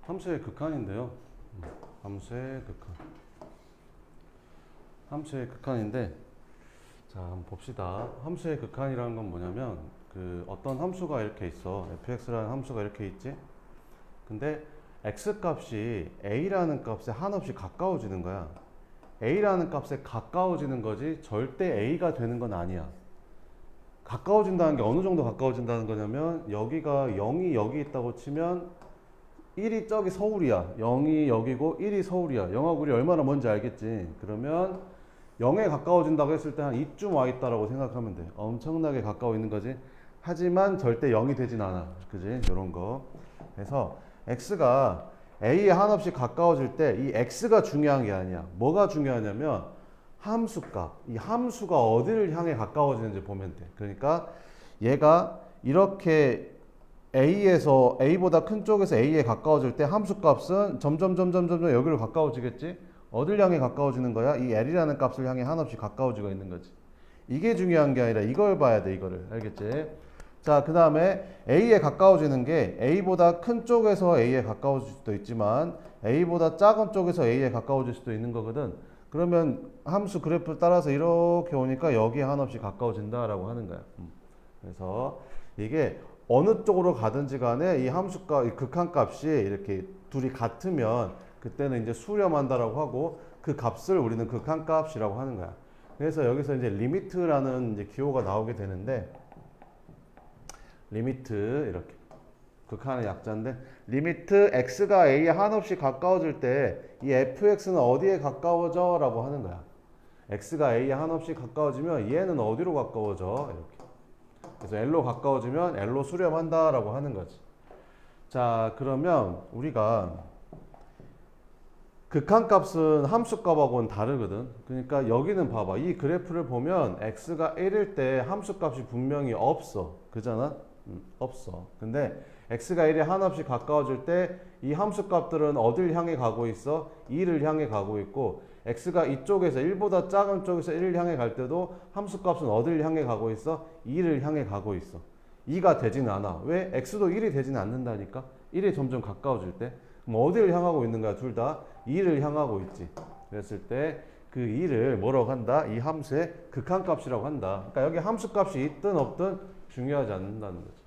함수의 극한인데요. 함수의 극한. 함수의 극한인데, 자, 한번 봅시다. 함수의 극한이라는 건 뭐냐면, 어떤 함수가 이렇게 있어. fx라는 함수가 이렇게 있지? 근데 x 값이 a라는 값에 한없이 가까워지는 거야. a라는 값에 가까워지는 거지, 절대 a가 되는 건 아니야. 가까워진다는 게 어느 정도 가까워진다는 거냐면, 여기가 0이 여기 있다고 치면 1이 저기 서울이야. 0이 여기고 1이 서울이야. 0하고 1이 얼마나 먼지 알겠지? 그러면 0에 가까워진다고 했을 때 한 이쯤 와 있다라고 생각하면 돼. 엄청나게 가까워 있는 거지. 하지만 절대 0이 되진 않아. 그지? 요런 거. 그래서 x가 a에 한없이 가까워질 때 이 x가 중요한 게 아니야. 뭐가 중요하냐면 함수값. 이 함수가 어디를 향해 가까워지는지 보면 돼. 그러니까 얘가 이렇게 a에서 a보다 큰 쪽에서 a에 가까워질 때 함수값은 점점 여기로 가까워지겠지? 어딜 향해 가까워지는 거야? 이 l이라는 값을 향해 한없이 가까워지고 있는 거지. 이게 중요한 게 아니라 이걸 봐야 돼, 이거를. 알겠지? 자, 그 다음에 a에 가까워지는 게 a보다 큰 쪽에서 a에 가까워질 수도 있지만 a보다 작은 쪽에서 a에 가까워질 수도 있는 거거든. 그러면 함수 그래프를 따라서 이렇게 오니까 여기에 한없이 가까워진다라고 하는 거야. 그래서 이게 어느 쪽으로 가든지 간에 이 함수값, 이 극한값이 이렇게 둘이 같으면 그때는 이제 수렴한다라고 하고 그 값을 우리는 극한값이라고 하는 거야. 그래서 여기서 이제 리미트라는 이제 기호가 나오게 되는데, 리미트 이렇게 극한의 약자인데, 리미트 x가 a에 한없이 가까워질 때 이 fx는 어디에 가까워져? 라고 하는 거야. x가 a에 한없이 가까워지면 얘는 어디로 가까워져? 이렇게. 그래서 L로 가까워지면 L로 수렴한다 라고 하는 거지. 자, 그러면 우리가 극한값은 함수값하고는 다르거든. 그러니까 여기는 봐봐. 이 그래프를 보면 x가 1일 때 함수값이 분명히 없어. 그잖아? 없어. 근데 x가 1에 한없이 가까워질 때 이 함수값들은 어딜 향해 가고 있어? 2를 향해 가고 있고, x가 이쪽에서 1보다 작은 쪽에서 1을 향해 갈 때도 함수값은 어딜 향해 가고 있어? 2를 향해 가고 있어. 2가 되지는 않아. 왜? x도 1이 되지는 않는다니까? 1에 점점 가까워질 때. 그럼 어디를 향하고 있는 거야? 둘 다 2를 향하고 있지. 그랬을 때 그 2를 뭐라고 한다? 이 함수의 극한값이라고 한다. 그러니까 여기 함수값이 있든 없든 중요하지 않는다는 거지.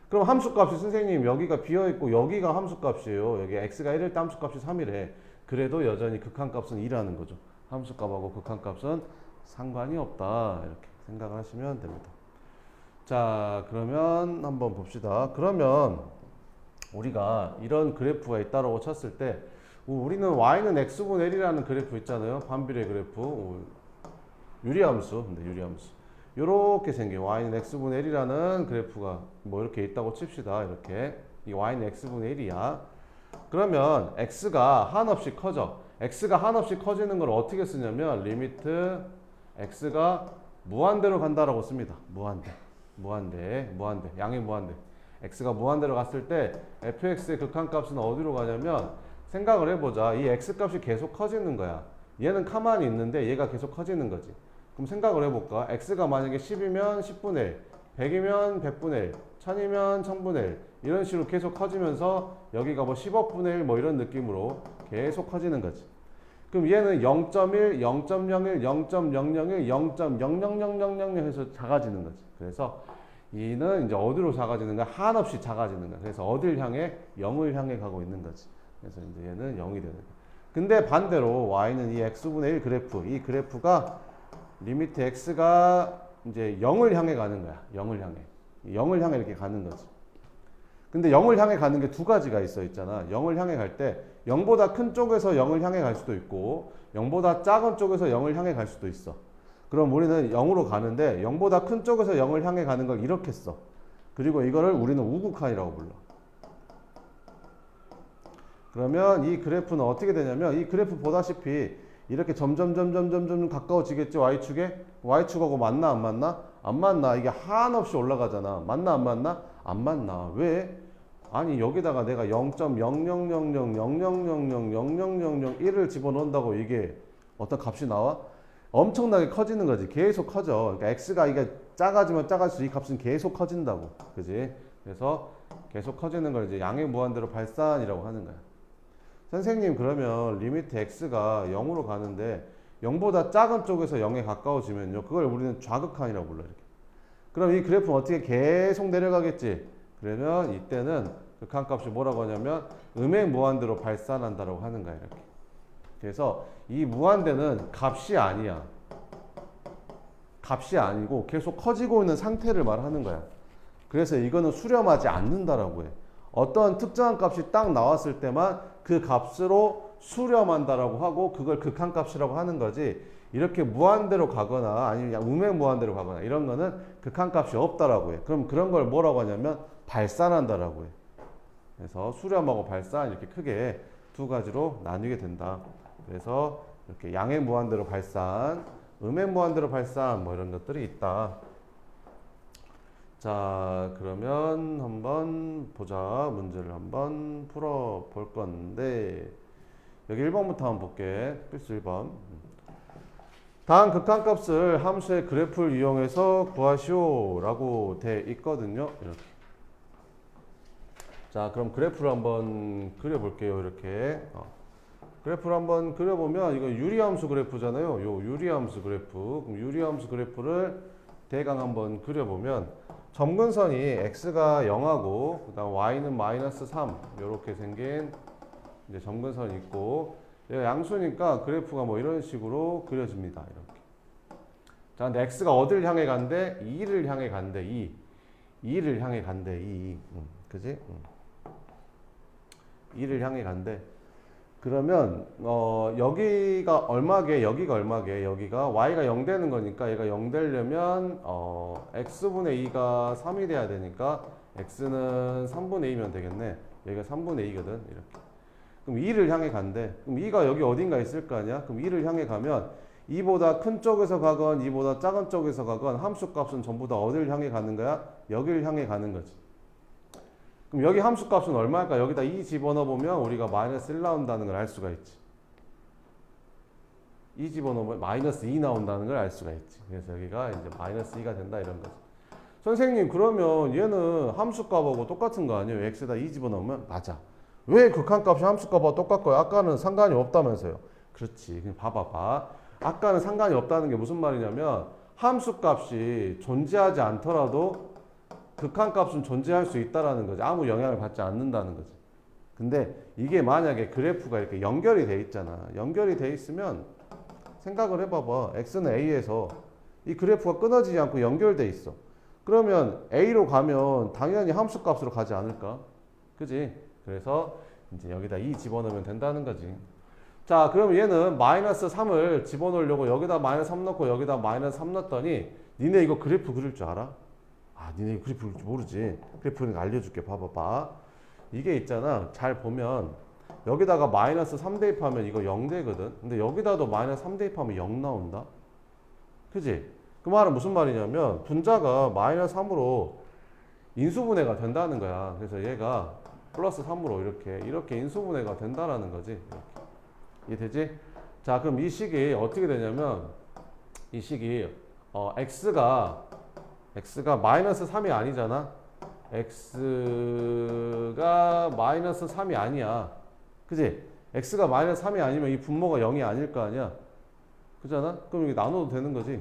그럼 함수값이 선생님 여기가 비어있고 여기가 함수값이에요. 여기 x가 1일 때 함수값이 3이래. 그래도 여전히 극한값은 2라는 거죠. 함수값하고 극한값은 상관이 없다. 이렇게 생각하시면 됩니다. 자, 그러면 한번 봅시다. 그러면 우리가 이런 그래프가 있다라고 쳤을 때 우리는 y는 x분의 1이라는 그래프 있잖아요. 반비례 그래프. 유리함수. 근데 유리함수. 요렇게 생긴 y는 x분의 1이라는 그래프가 뭐 이렇게 있다고 칩시다. 이렇게. 이 y는 x분의 1이야. 그러면 x가 한없이 커져. x가 한없이 커지는 걸 어떻게 쓰냐면 리미트 x가 무한대로 간다라고 씁니다. 무한대. 양의 무한대. x가 무한대로 갔을 때 fx의 극한값은 어디로 가냐면, 생각을 해보자. 이 x값이 계속 커지는 거야. 얘는 가만히 있는데 얘가 계속 커지는 거지. 그럼 생각을 해볼까? x가 만약에 10이면 10분의 1, 100이면 100분의 1, 1000이면 1000분의 1 이런 식으로 계속 커지면서 여기가 뭐 10억분의 1 뭐 이런 느낌으로 계속 커지는 거지. 그럼 얘는 0.1, 0.01, 0.001, 0.00000 해서 작아지는 거지. 그래서 이는 이제 어디로 작아지는가? 한없이 작아지는 거야. 그래서 어딜 향해? 0을 향해 가고 있는 거지. 그래서 이제 얘는 0이 되는 거야. 근데 반대로 y는 이 x분의 1 그래프, 이 그래프가 리미트 x가 이제 0을 향해 가는 거야. 0을 향해 이렇게 가는 거지. 근데 0을 향해 가는 게 두 가지가 있잖아. 0을 향해 갈 때 0보다 큰 쪽에서 0을 향해 갈 수도 있고 0보다 작은 쪽에서 0을 향해 갈 수도 있어. 그럼 우리는 0으로 가는데 0보다 큰 쪽에서 0을 향해 가는 걸 이렇게 써. 그리고 이거를 우리는 우극한이라고 불러. 그러면 이 그래프는 어떻게 되냐면, 이 그래프 보다시피 이렇게 점점 가까워지겠지. y축에. y축하고 맞나 안 맞나? 안 맞나? 이게 한없이 올라가잖아. 맞나 안 맞나? 안 맞나? 왜? 아니 여기다가 내가 0.000000000001을 집어넣는다고 이게 어떤 값이 나와? 엄청나게 커지는 거지. 계속 커져. 그러니까 x가 이게 작아지면 작아질수록 이 값은 계속 커진다고. 그지? 그래서 계속 커지는 걸 이제 양의 무한대로 발산이라고 하는 거야. 선생님 그러면 리미트 x가 0으로 가는데 0보다 작은 쪽에서 0에 가까워지면요. 그걸 우리는 좌극한이라고 불러요. 이렇게. 그럼 이 그래프는 어떻게 계속 내려가겠지? 그러면 이때는 극한값이 뭐라고 하냐면 음의 무한대로 발산한다라고 하는 거야. 이렇게. 그래서 이 무한대는 값이 아니야. 값이 아니고 계속 커지고 있는 상태를 말하는 거야. 그래서 이거는 수렴하지 않는다라고 해. 어떤 특정한 값이 딱 나왔을 때만 그 값으로 수렴한다라고 하고 그걸 극한값이라고 하는 거지. 이렇게 무한대로 가거나 아니면 음의 무한대로 가거나 이런 거는 극한값이 없다라고 해. 그럼 그런 걸 뭐라고 하냐면 발산한다라고 해. 그래서 수렴하고 발산 이렇게 크게 두 가지로 나뉘게 된다. 그래서 이렇게 양의 무한대로 발산, 음의 무한대로 발산 뭐 이런 것들이 있다. 자, 그러면 한번 보자. 문제를 한번 풀어 볼 건데 여기 1번부터 한번 볼게. 필수 1번. 다음 극한값을 함수의 그래프를 이용해서 구하시오 라고 돼 있거든요. 이렇게. 자, 그럼 그래프를 한번 그려볼게요. 이렇게. 그래프를 한번 그려보면 이거 유리함수 그래프잖아요. 요 유리함수 그래프. 그럼 유리함수 그래프를 대강 한번 그려보면 점근선이 x가 0하고 그다음 y는 마이너스 3 이렇게 생긴 이제 점근선이 있고 얘가 양수니까 그래프가 뭐 이런 식으로 그려집니다. 이렇게. 자, 근데 x가 어디를 향해 간대? 2를 향해 간대. 2를 향해 간대. 2. 그지? 2를 향해 간대. 그러면 여기가 얼마게? 여기가 얼마게? 여기가 y가 0 되는 거니까 얘가 0 되려면 x분의 2가 3이 돼야 되니까 x는 3분의 2면 되겠네. 여기가 3분의 2거든. 이렇게. 그럼 2를 향해 간대. 그럼 2가 여기 어딘가 있을 거 아니야? 그럼 2를 향해 가면 2보다 큰 쪽에서 가건 2보다 작은 쪽에서 가건 함수 값은 전부 다 어디를 향해 가는 거야? 여기를 향해 가는 거지. 그럼 여기 함수 값은 얼마일까? 여기다 2 집어넣어 보면 우리가 마이너스 1 나온다는 걸 알 수가 있지. 2 집어넣으면 마이너스 2 나온다는 걸 알 수가 있지. 그래서 여기가 이제 마이너스 2가 된다 이런 거지. 선생님 그러면 얘는 함수 값하고 똑같은 거 아니에요? x에다 2 집어넣으면? 맞아. 왜 극한값이 함수 값하고 똑같고요? 아까는 상관이 없다면서요. 그렇지. 그냥 봐봐봐. 아까는 상관이 없다는 게 무슨 말이냐면 함수 값이 존재하지 않더라도 극한값은 존재할 수 있다라는 거지. 아무 영향을 받지 않는다는 거지. 근데 이게 만약에 그래프가 이렇게 연결이 돼 있잖아. 연결이 돼 있으면 생각을 해봐봐. x는 a에서 이 그래프가 끊어지지 않고 연결돼 있어. 그러면 a로 가면 당연히 함수 값으로 가지 않을까? 그지? 그래서 이제 여기다 2 집어넣으면 된다는 거지. 자, 그럼 얘는 마이너스 3을 집어넣으려고 여기다 마이너스 3 넣고 여기다 마이너스 3 넣었더니 니네 이거 그래프 그릴 줄 알아? 아, 니네 이거 그래프 그릴 줄 모르지. 그래프는 알려줄게. 봐봐봐. 이게 있잖아. 잘 보면 여기다가 마이너스 3 대입하면 이거 0 되거든. 근데 여기다도 마이너스 3 대입하면 0 나온다. 그지? 그 말은 무슨 말이냐면 분자가 마이너스 3으로 인수분해가 된다는 거야. 그래서 얘가 플러스 3으로 이렇게 인수분해가 된다라는 거지. 이렇게. 이해되지? 자, 그럼 이 식이 어떻게 되냐면 이 식이 x가 마이너스 3이 아니잖아. x가 마이너스 3이 아니야. 그지? x가 마이너스 3이 아니면 이 분모가 0이 아닐 거 아니야. 그잖아? 그럼 이게 나눠도 되는 거지.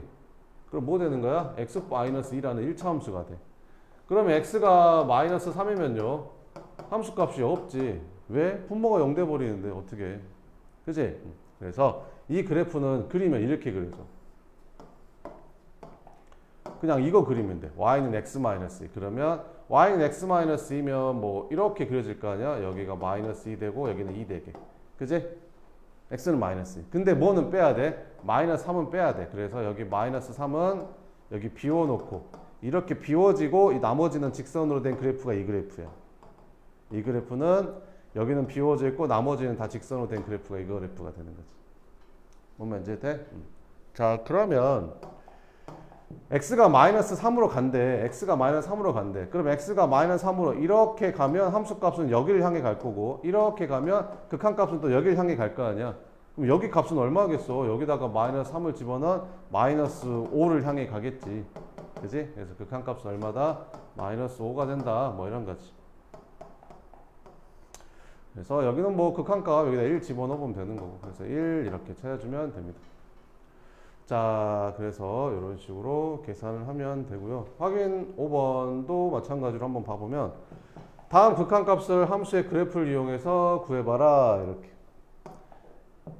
그럼 뭐 되는 거야? x 마이너스 2라는 1차 함수가 돼. 그러면 x가 마이너스 3이면요. 함수 값이 없지. 왜? 분모가 0 돼 버리는데 어떻게? 그지? 그래서 이 그래프는 그리면 이렇게 그려져. 그냥 이거 그리면 돼. y는 x-2. 그러면 y는 x-2면 뭐 이렇게 그려질 거 아니야? 여기가 마이너스 2 되고 여기는 2 되게. 그지? x는 마이너스 2. 근데 뭐는 빼야 돼? 마이너스 3은 빼야 돼. 그래서 여기 마이너스 3은 여기 비워놓고 이렇게 비워지고 이 나머지는 직선으로 된 그래프가 이 그래프야. 이 그래프는 여기는 비워져 있고 나머지는 다 직선으로 된 그래프가 이 그래프가 되는 거지. 뭔 이제 돼? 자, 그러면 x가 마이너스 3으로 간대. x가 마이너스 3으로 간대. 그럼 x가 마이너스 3으로 이렇게 가면 함수값은 여기를 향해 갈 거고 이렇게 가면 극한값은 또 여기를 향해 갈 거 아니야. 그럼 여기 값은 얼마겠어? 여기다가 마이너스 3을 집어넣은 마이너스 5를 향해 가겠지. 그지? 그래서 극한값은 얼마다? 마이너스 5가 된다. 뭐 이런 거지. 그래서 여기는 뭐 극한값 여기다 1 집어넣으면 되는 거고. 그래서 1 이렇게 찾아주면 됩니다. 자, 그래서 이런 식으로 계산을 하면 되고요. 확인 5번도 마찬가지로 한번 봐보면 다음 극한값을 함수의 그래프를 이용해서 구해봐라. 이렇게.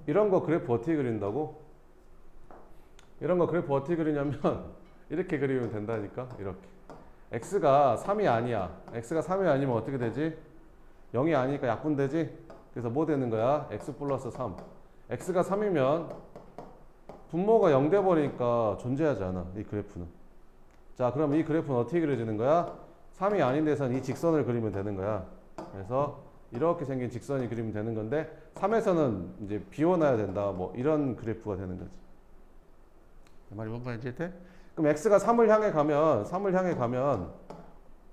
이런 거 그래프 어떻게 그린다고? 이런 거 그래프 어떻게 그리냐면 이렇게 그리면 된다니까. 이렇게. x가 3이 아니야. x가 3이 아니면 어떻게 되지? 0이 아니니까 약분되지? 그래서 뭐 되는 거야? x 플러스 3. x가 3이면 분모가 0 돼버리니까 존재하지 않아. 이 그래프는. 자, 그럼 이 그래프는 어떻게 그려지는 거야? 3이 아닌 데서는 이 직선을 그리면 되는 거야. 그래서 이렇게 생긴 직선이 그리면 되는 건데 3에서는 이제 비워놔야 된다. 뭐 이런 그래프가 되는 거지. 말이 뭔가 이해돼? 그럼 x가 3을 향해 가면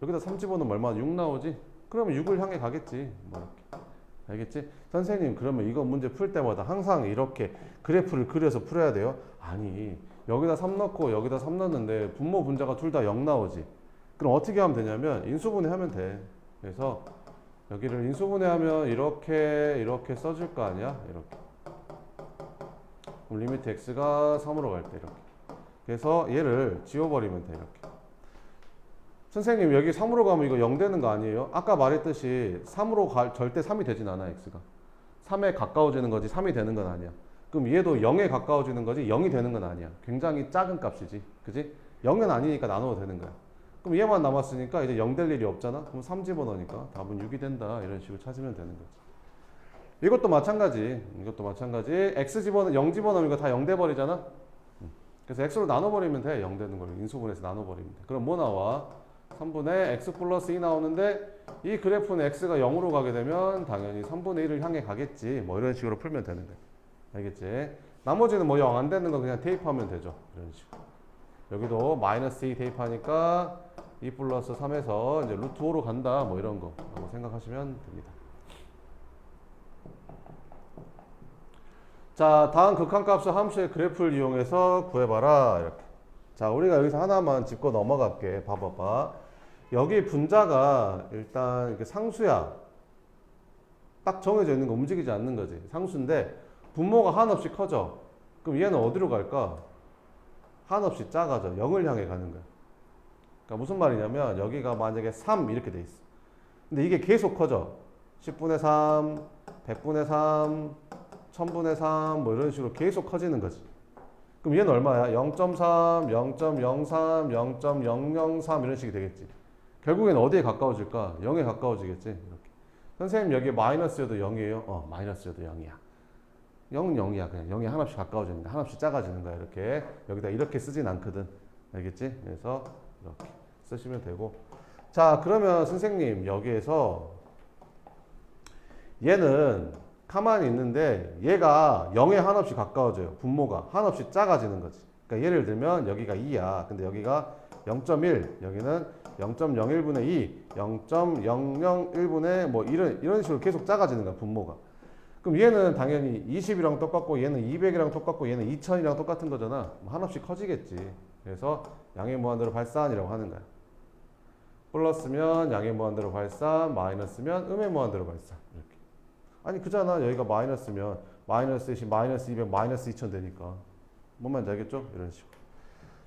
여기다 3 집어넣으면 얼마나 6 나오지? 그러면 6을 향해 가겠지. 뭐 이렇게. 알겠지? 선생님, 그러면 이거 문제 풀 때마다 항상 이렇게 그래프를 그려서 풀어야 돼요? 아니, 여기다 3 넣고 여기다 3 넣는데 분모 분자가 둘 다 0 나오지. 그럼 어떻게 하면 되냐면 인수분해 하면 돼. 그래서 여기를 인수분해 하면 이렇게 써줄 거 아니야? 이렇게. 그럼 리미트 x가 3으로 갈 때 이렇게. 그래서 얘를 지워버리면 돼. 이렇게. 선생님, 여기 3으로 가면 이거 0 되는 거 아니에요? 아까 말했듯이 3으로 절대 3이 되진 않아. x가 3에 가까워지는 거지 3이 되는 건 아니야. 그럼 얘도 0에 가까워지는 거지 0이 되는 건 아니야. 굉장히 작은 값이지. 그지? 0은 아니니까 나눠도 되는 거야. 그럼 얘만 남았으니까 이제 0 될 일이 없잖아. 그럼 3 집어넣으니까 답은 6이 된다. 이런 식으로 찾으면 되는 거지. 이것도 마찬가지. x 집어넣으면 0 집어넣으면 이거 다 0 돼버리잖아. 그래서 x로 나눠버리면 돼. 0 되는 걸 인수분해서 나눠버리면 돼. 그럼 뭐 나와? 3분의 x 플러스 2 나오는데 이 그래프는 x가 0으로 가게 되면 당연히 3분의 1을 향해 가겠지. 뭐 이런 식으로 풀면 되는 거야. 알겠지? 나머지는 뭐 0 안 되는 거 그냥 대입하면 되죠. 이런 식으로. 여기도 마이너스 2 대입하니까 2 플러스 3에서 이제 루트 5로 간다. 뭐 이런 거 생각하시면 됩니다. 자, 다음 극한값을 함수의 그래프를 이용해서 구해봐라. 이렇게. 자, 우리가 여기서 하나만 짚고 넘어갈게. 봐봐봐. 여기 분자가 일단 이렇게 상수야. 딱 정해져 있는 거 움직이지 않는 거지. 상수인데 분모가 한없이 커져. 그럼 얘는 어디로 갈까? 한없이 작아져. 0을 향해 가는 거야. 그러니까 무슨 말이냐면 여기가 만약에 3 이렇게 돼 있어. 근데 이게 계속 커져. 10분의 3, 100분의 3, 1000분의 3 뭐 이런 식으로 계속 커지는 거지. 그럼 얘는 얼마야? 0.3, 0.03, 0.003 이런 식이 되겠지. 결국엔 어디에 가까워질까? 0에 가까워지겠지. 이렇게. 선생님 여기 마이너스여도 0이에요? 마이너스여도 0이야. 0은 0이야. 그냥 0이 하나씩 가까워지는데 하나씩 작아지는 거야. 이렇게. 여기다 이렇게 쓰진 않거든. 알겠지? 그래서 이렇게 쓰시면 되고. 자, 그러면 선생님 여기에서 얘는 가만히 있는데 얘가 0에 한없이 가까워져요. 분모가 한없이 작아지는 거지. 그러니까 예를 들면 여기가 2야. 근데 여기가 0.1, 여기는 0.01분의 2, 0.001분의 뭐 이런 식으로 계속 작아지는 거야, 분모가. 그럼 얘는 당연히 20이랑 똑같고 얘는 200이랑 똑같고 얘는 2000이랑 똑같은 거잖아. 한없이 커지겠지. 그래서 양의 무한대로 발산이라고 하는 거야. 플러스면 양의 무한대로 발산, 마이너스면 음의 무한대로 발산. 이렇게. 아니 그잖아. 여기가 마이너스면 마이너스 1, 마이너스 200, 마이너스 2000 되니까. 뭔 말인지 알겠죠? 이런 식으로.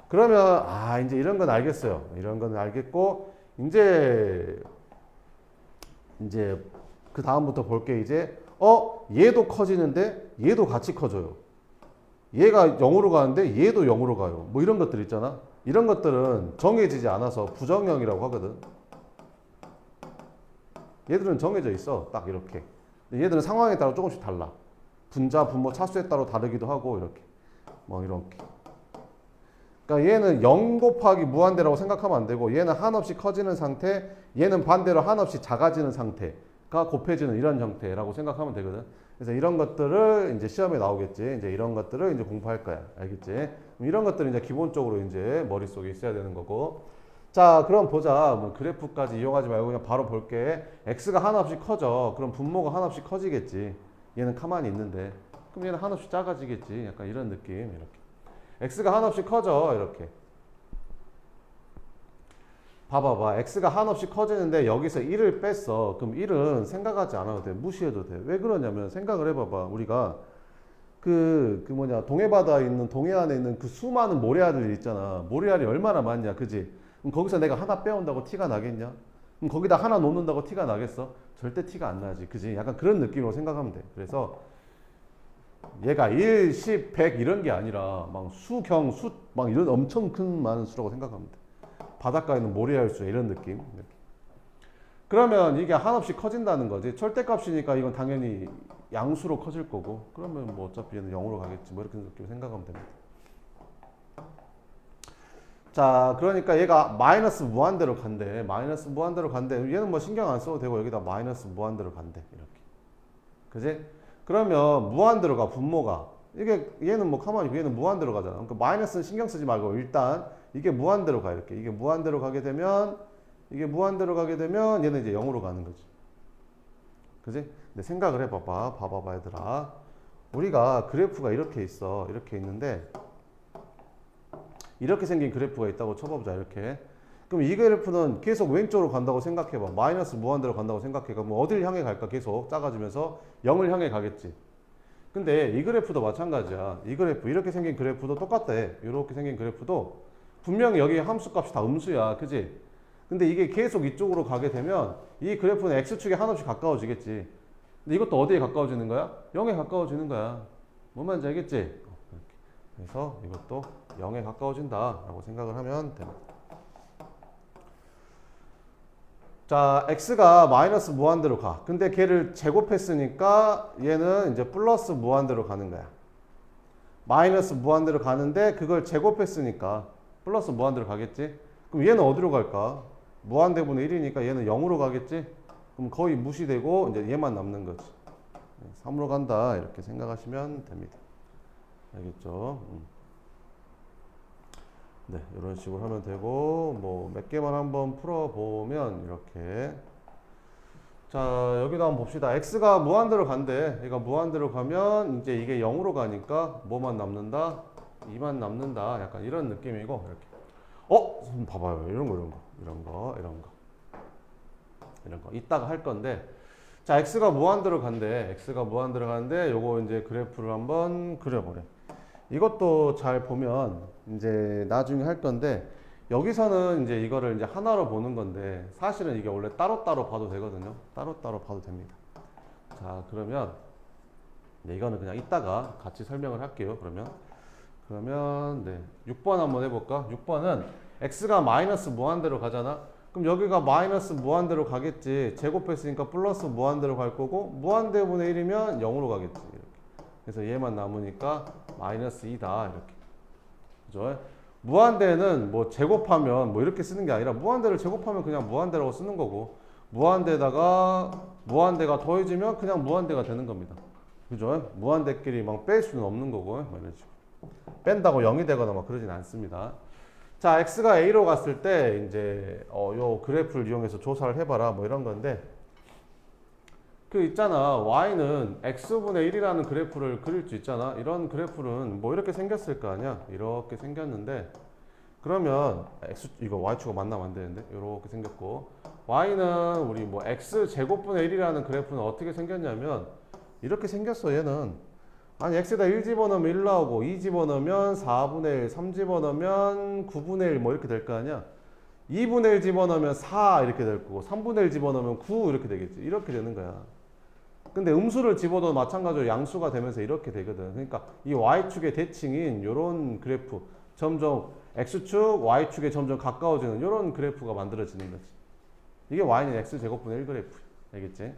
그러면 이제 이런 건 알겠어요. 이런 건 알겠고 이제 그 다음부터 볼게. 이제 얘도 커지는데 얘도 같이 커져요. 얘가 0으로 가는데 얘도 0으로 가요. 뭐 이런 것들 있잖아. 이런 것들은 정해지지 않아서 부정형이라고 하거든. 얘들은 정해져 있어. 딱 이렇게. 얘들은 상황에 따라 조금씩 달라. 분자, 분모, 차수에 따라 다르기도 하고 이렇게. 뭐 이렇게. 그러니까 얘는 0 곱하기 무한대라고 생각하면 안 되고 얘는 한없이 커지는 상태, 얘는 반대로 한없이 작아지는 상태가 곱해지는 이런 형태라고 생각하면 되거든. 그래서 이런 것들을 이제 시험에 나오겠지. 이제 이런 것들을 이제 공부할 거야. 알겠지? 이런 것들은 이제 기본적으로 이제 머릿속에 있어야 되는 거고. 자, 그럼 보자. 뭐 그래프까지 이용하지 말고 그냥 바로 볼게. x가 한없이 커져. 그럼 분모가 한없이 커지겠지. 얘는 가만히 있는데. 그럼 얘는 한없이 작아지겠지. 약간 이런 느낌. 이렇게. x가 한없이 커져. 이렇게. 봐봐봐. x가 한없이 커지는데 여기서 1을 뺐어. 그럼 1은 생각하지 않아도 돼. 무시해도 돼. 왜 그러냐면 생각을 해봐봐. 우리가 동해바다에 있는, 동해안에 있는 그 수많은 모래알들 있잖아. 모래알이 얼마나 많냐. 그지? 그럼 거기서 내가 하나 빼온다고 티가 나겠냐? 그럼 거기다 하나 놓는다고 티가 나겠어? 절대 티가 안 나지. 그지? 약간 그런 느낌으로 생각하면 돼. 그래서 얘가 1, 10, 100 이런 게 아니라 막 수경, 막 이런 엄청 큰 많은 수라고 생각하면 돼. 바닷가에 있는 모래알 수 이런 느낌. 이렇게. 그러면 이게 한없이 커진다는 거지. 절대값이니까 이건 당연히 양수로 커질 거고. 그러면 뭐 어차피 얘는 0으로 가겠지. 뭐 이렇게 느낌 생각하면 됩니다. 자, 그러니까 얘가 마이너스 무한대로 간대. 마이너스 무한대로 간대. 얘는 뭐 신경 안 써도 되고 여기다 마이너스 무한대로 간대. 이렇게. 그지? 그러면 무한대로 가, 분모가. 이게 얘는 뭐 가만히 얘는 무한대로 가잖아. 그러니까 마이너스는 신경 쓰지 말고 일단 이게 무한대로 가. 이렇게. 이게 무한대로 가게 되면 얘는 이제 0으로 가는 거지. 그지? 근데 생각을 해봐봐. 봐봐봐 얘들아. 우리가 그래프가 이렇게 있어. 이렇게 있는데 이렇게 생긴 그래프가 있다고 쳐보자. 이렇게. 그럼 이 그래프는 계속 왼쪽으로 간다고 생각해봐. 마이너스 무한대로 간다고 생각해. 그럼 어딜 향해 갈까? 계속 작아지면서 0을 향해 가겠지. 근데 이 그래프도 마찬가지야. 이 그래프, 이렇게 생긴 그래프도 똑같대. 이렇게 생긴 그래프도 분명히 여기 함수값이 다 음수야. 그지? 근데 이게 계속 이쪽으로 가게 되면 이 그래프는 x축에 한없이 가까워지겠지. 근데 이것도 어디에 가까워지는 거야? 0에 가까워지는 거야. 뭔 말인지 알겠지? 이렇게. 그래서 이것도 0에 가까워진다 라고 생각을 하면 됩니다. 자, x가 마이너스 무한대로 가. 근데 걔를 제곱했으니까 얘는 이제 플러스 무한대로 가는 거야. 마이너스 무한대로 가는데 그걸 제곱했으니까 플러스 무한대로 가겠지? 그럼 얘는 어디로 갈까? 무한대분의 1이니까 얘는 0으로 가겠지? 그럼 거의 무시되고 이제 얘만 남는 거지. 3으로 간다 이렇게 생각하시면 됩니다. 알겠죠? 네, 이런 식으로 하면 되고 뭐 몇 개만 한번 풀어보면 이렇게. 자, 여기도 한번 봅시다. x가 무한대로 간대. 얘가 무한대로 가면 이제 이게 0으로 가니까 뭐만 남는다? 2만 남는다. 약간 이런 느낌이고 이렇게. 봐봐요. 이런 거. 이따가 할 건데. 자, x가 무한대로 간대. x가 무한대로 가는데 요거 이제 그래프를 한번 그려보래. 이것도 잘 보면 이제 나중에 할 건데 여기서는 이제 이거를 이제 하나로 보는 건데 사실은 이게 원래 따로따로 봐도 되거든요. 따로따로 봐도 됩니다. 자, 그러면 네, 이거는 그냥 이따가 같이 설명을 할게요. 그러면 네, 6번 한번 해볼까? 6번은 x가 마이너스 무한대로 가잖아. 그럼 여기가 마이너스 무한대로 가겠지. 제곱했으니까 플러스 무한대로 갈 거고 무한대분의 1이면 0으로 가겠지. 이렇게. 그래서 얘만 남으니까 마이너스 2다 이렇게. 그죠? 무한대는 뭐 제곱하면 뭐 이렇게 쓰는 게 아니라 무한대를 제곱하면 그냥 무한대라고 쓰는 거고 무한대에다가 무한대가 더해지면 그냥 무한대가 되는 겁니다. 그죠? 무한대끼리 막 뺄 수는 없는 거고 이런 식으로. 뺀다고 0이 되거나 막 그러진 않습니다. 자, x가 a로 갔을 때 이제 요 그래프를 이용해서 조사를 해봐라 뭐 이런 건데 그 있잖아. y는 x분의 1이라는 그래프를 그릴 수 있잖아. 이런 그래프는 뭐 이렇게 생겼을 거 아니야. 이렇게 생겼는데 그러면 이거 y축가 만나면 안 되는데 이렇게 생겼고 y는 우리 뭐 x제곱분의 1이라는 그래프는 어떻게 생겼냐면 이렇게 생겼어. 얘는 아니 x에다 1 집어넣으면 1 나오고 2 집어넣으면 4분의 1, 3 집어넣으면 9분의 1 뭐 이렇게 될 거 아니야. 2분의 1 집어넣으면 4 이렇게 될 거고 3분의 1 집어넣으면 9 이렇게 되겠지. 이렇게 되는 거야. 근데 음수를 집어도 마찬가지로 양수가 되면서 이렇게 되거든. 그러니까 이 y축의 대칭인 이런 그래프 점점 x축, y축에 점점 가까워지는 이런 그래프가 만들어지는 거지. 이게 y는 x제곱분의 1 그래프. 알겠지?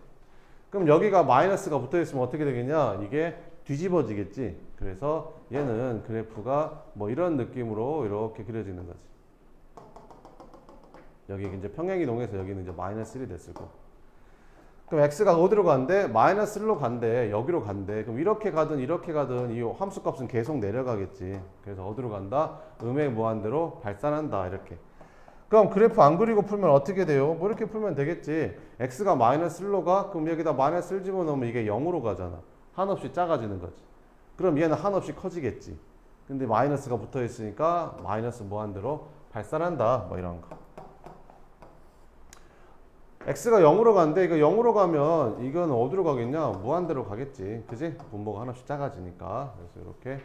그럼 여기가 마이너스가 붙어있으면 어떻게 되겠냐? 이게 뒤집어지겠지. 그래서 얘는 그래프가 뭐 이런 느낌으로 이렇게 그려지는 거지. 여기 이제 평행이동해서 여기는 이제 마이너스 1이 됐을 거고. 그럼 x가 어디로 간대? 마이너스 1로 간대. 여기로 간대. 그럼 이렇게 가든 이렇게 가든 이 함수값은 계속 내려가겠지. 그래서 어디로 간다? 음의 무한대로 발산한다. 이렇게. 그럼 그래프 안 그리고 풀면 어떻게 돼요? 뭐 이렇게 풀면 되겠지. x가 마이너스 1로 가? 그럼 여기다 마이너스 1 집어넣으면 이게 0으로 가잖아. 한없이 작아지는 거지. 그럼 얘는 한없이 커지겠지. 근데 마이너스가 붙어 있으니까 마이너스 무한대로 발산한다. 뭐 이런 거. x가 0으로 가는데 이거 0으로 가면 이건 어디로 가겠냐? 무한대로 가겠지. 그지? 분모가 하나씩 작아지니까. 그래서 이렇게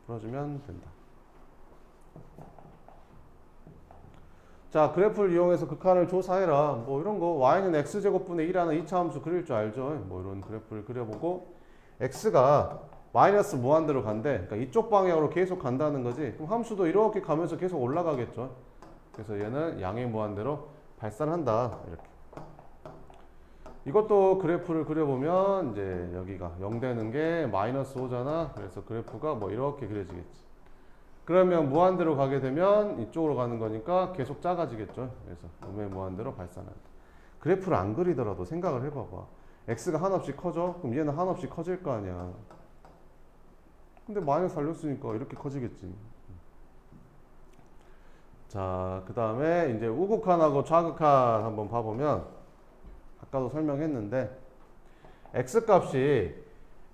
풀어주면 된다. 자, 그래프를 이용해서 극한을 조사해라. 뭐 이런 거 y는 x제곱분의 1하는 2차 함수 그릴 줄 알죠? 뭐 이런 그래프를 그려보고 x가 마이너스 무한대로 간대. 그러니까 이쪽 방향으로 계속 간다는 거지. 그럼 함수도 이렇게 가면서 계속 올라가겠죠. 그래서 얘는 양의 무한대로 발산한다. 이렇게. 이것도 그래프를 그려보면 이제 여기가 0 되는 게 마이너스 5잖아. 그래서 그래프가 뭐 이렇게 그려지겠지. 그러면 무한대로 가게 되면 이쪽으로 가는 거니까 계속 작아지겠죠. 그래서 음의 무한대로 발산한다. 그래프를 안 그리더라도 생각을 해봐봐. x가 한없이 커져? 그럼 얘는 한없이 커질 거 아니야. 근데 마이너스 달렸으니까 이렇게 커지겠지. 자, 그 다음에 이제 우극한하고 좌극한 한번 봐보면 아까도 설명했는데 x 값이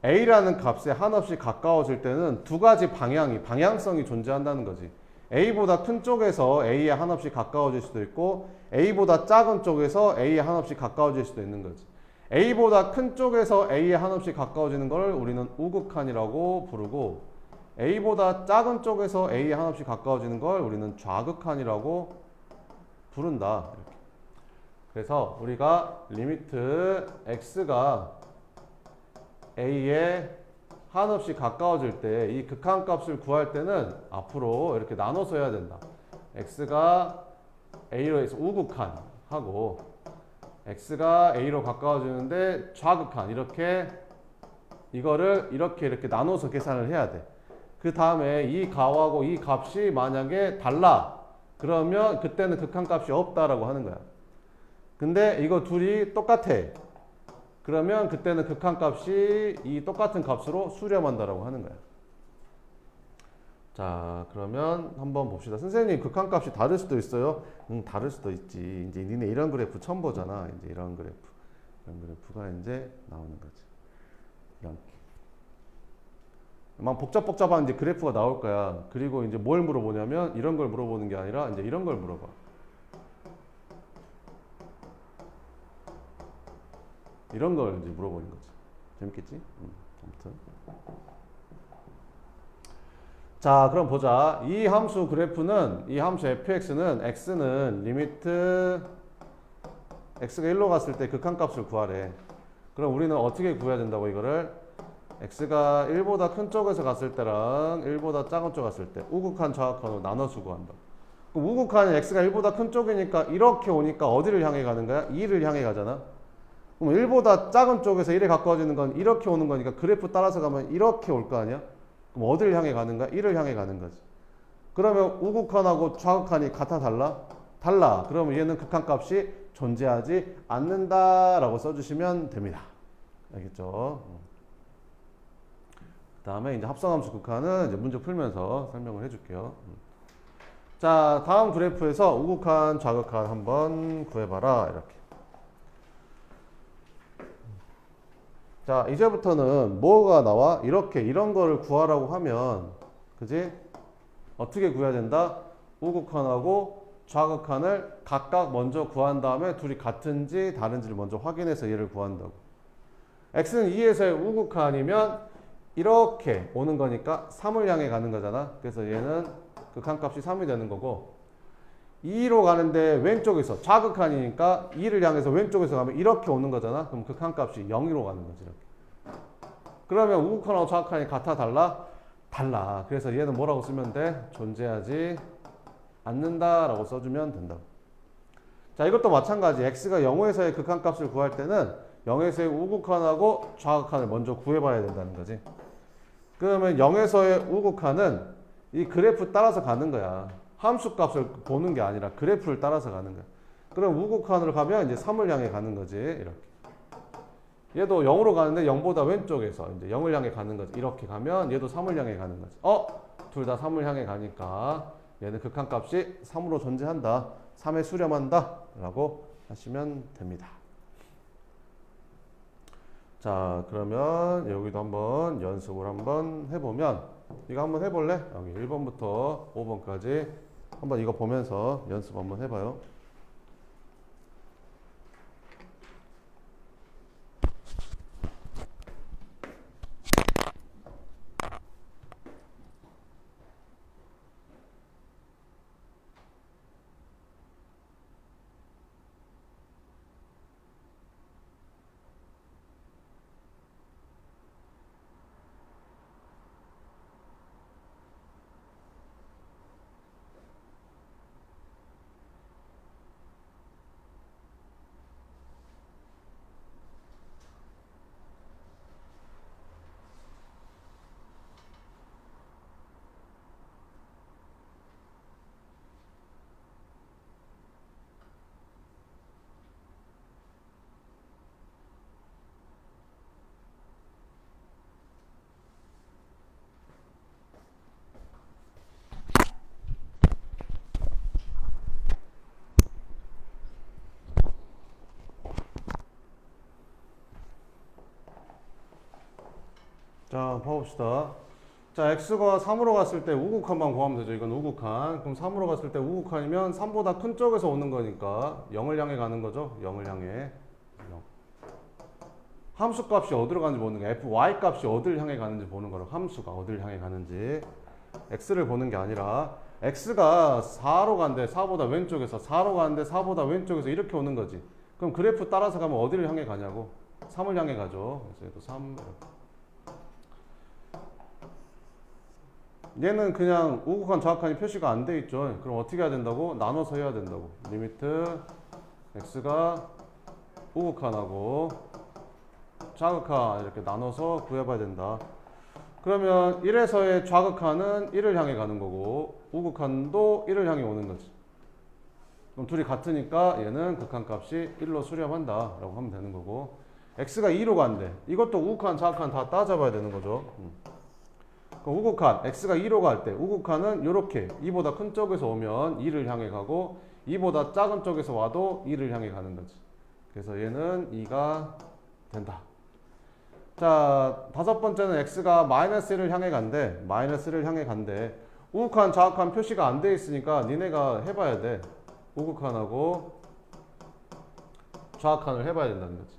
a라는 값에 한없이 가까워질 때는 두 가지 방향성이 존재한다는 거지. a보다 큰 쪽에서 a에 한없이 가까워질 수도 있고 a보다 작은 쪽에서 a에 한없이 가까워질 수도 있는 거지. a보다 큰 쪽에서 a에 한없이 가까워지는 걸 우리는 우극한이라고 부르고 a보다 작은 쪽에서 a에 한없이 가까워지는 걸 우리는 좌극한이라고 부른다. 이렇게. 그래서 우리가 리미트 x가 a에 한없이 가까워질 때 이 극한값을 구할 때는 앞으로 이렇게 나눠서 해야 된다. x가 a로 해서 우극한하고 x가 a로 가까워지는데 좌극한 이렇게 이거를 이렇게 나눠서 계산을 해야 돼. 그 다음에 이 값하고 이 값이 만약에 달라 그러면 그때는 극한값이 없다라고 하는 거야. 근데 이거 둘이 똑같아. 그러면 그때는 극한값이 이 똑같은 값으로 수렴한다라고 하는 거야. 자, 그러면 한번 봅시다. 선생님, 극한값이 다를 수도 있어요? 다를 수도 있지. 이제 니네 이런 그래프 처음 보잖아. 이제 이런 그래프가 이제 나오는 거지. 이렇게. 막 복잡한 이제 그래프가 나올 거야. 그리고 이제 뭘 물어보냐면 이런 걸 물어보는 게 아니라 이제 이런 걸 물어봐. 이런 걸 이제 물어보는 거지. 재밌겠지? 아무튼. 자, 그럼 보자. 이 함수 그래프는, 이 함수 fx는, x는 리미트 x가 1로 갔을 때 극한값을 구하래. 그럼 우리는 어떻게 구해야 된다고 이거를? x가 1보다 큰 쪽에서 갔을 때랑 1보다 작은 쪽 갔을 때 우극한 좌극한으로 나눠서 구한다. 그럼 우극한은 x가 1보다 큰 쪽이니까 이렇게 오니까 어디를 향해 가는 거야? 2를 향해 가잖아. 그럼 1보다 작은 쪽에서 1에 가까워지는 건 이렇게 오는 거니까 그래프 따라서 가면 이렇게 올 거 아니야? 그럼 어디를 향해 가는가? 1을 향해 가는 거지. 그러면 우극한하고 좌극한이 같아 달라? 달라. 그러면 얘는 극한값이 존재하지 않는다라고 써주시면 됩니다. 알겠죠? 그 다음에 이제 합성함수 극한은 이제 문제 풀면서 설명을 해줄게요. 자, 다음 그래프에서 우극한, 좌극한 한번 구해봐라. 이렇게. 자, 이제부터는 뭐가 나와? 이렇게 이런 거를 구하라고 하면 그지? 어떻게 구해야 된다? 우극한하고 좌극한을 각각 먼저 구한 다음에 둘이 같은지 다른지를 먼저 확인해서 얘를 구한다고. x는 2에서의 우극한이면 이렇게 오는 거니까 3을 향해 가는 거잖아. 그래서 얘는 극한값이 3이 되는 거고 2로 가는데 왼쪽에서 좌극한이니까 2를 향해서 왼쪽에서 가면 이렇게 오는 거잖아. 그럼 극한값이 0으로 가는 거지. 이렇게. 그러면 우극한하고 좌극한이 같아 달라? 달라. 그래서 얘는 뭐라고 쓰면 돼? 존재하지 않는다라고 써주면 된다. 자, 이것도 마찬가지. x가 0에서의 극한값을 구할 때는 0에서의 우극한하고 좌극한을 먼저 구해봐야 된다는 거지. 그러면 0에서의 우극한은 이 그래프 따라서 가는 거야. 함수 값을 보는 게 아니라 그래프를 따라서 가는 거야. 그럼 우극한으로 가면 이제 3을 향해 가는 거지. 이렇게. 얘도 0으로 가는데 0보다 왼쪽에서 이제 0을 향해 가는 거지. 이렇게 가면 얘도 3을 향해 가는 거지. 둘 다 3을 향해 가니까 얘는 극한값이 3으로 존재한다. 3에 수렴한다. 라고 하시면 됩니다. 자, 그러면 여기도 한번 연습을 한번 해보면 이거 한번 해볼래? 여기 1번부터 5번까지 한번 이거 보면서 연습 한번 해봐요. 자, 봐봅시다. 자, x가 3으로 갔을 때 우극한만 구하면 되죠. 이건 우극한. 그럼 3으로 갔을 때 우극한이면 3보다 큰 쪽에서 오는 거니까 0을 향해 가는 거죠. 0을 향해. 0. 함수 값이 어디로 가는지 보는 게 fy 값이 어디를 향해 가는지 보는 거로 함수가 어디를 향해 가는지 x를 보는 게 아니라 x가 4로 간대. 4보다 왼쪽에서 4로 가는데 4보다 왼쪽에서 이렇게 오는 거지. 그럼 그래프 따라서 가면 어디를 향해 가냐고. 3을 향해 가죠. 그래서 얘도 3. 얘는 그냥 우극한 좌극한이 표시가 안 돼 있죠. 그럼 어떻게 해야 된다고? 나눠서 해야 된다고. 리미트 x가 우극한하고 좌극한 이렇게 나눠서 구해봐야 된다. 그러면 1에서의 좌극한은 1을 향해 가는 거고 우극한도 1을 향해 오는 거지. 그럼 둘이 같으니까 얘는 극한값이 1로 수렴한다 라고 하면 되는 거고 x가 2로 간대. 이것도 우극한 좌극한 다 따져봐야 되는 거죠. 그럼 우극한 x가 2로 갈 때 우극한은 이렇게 2보다 큰 쪽에서 오면 2를 향해 가고 2보다 작은 쪽에서 와도 2를 향해 가는 거지. 그래서 얘는 2가 된다. 자, 다섯 번째는 x가 마이너스 1을 향해 간대. 마이너스 1을 향해 간대. 우극한 좌극한 표시가 안 돼 있으니까 니네가 해봐야 돼. 우극한하고 좌극한을 해봐야 된다는 거지.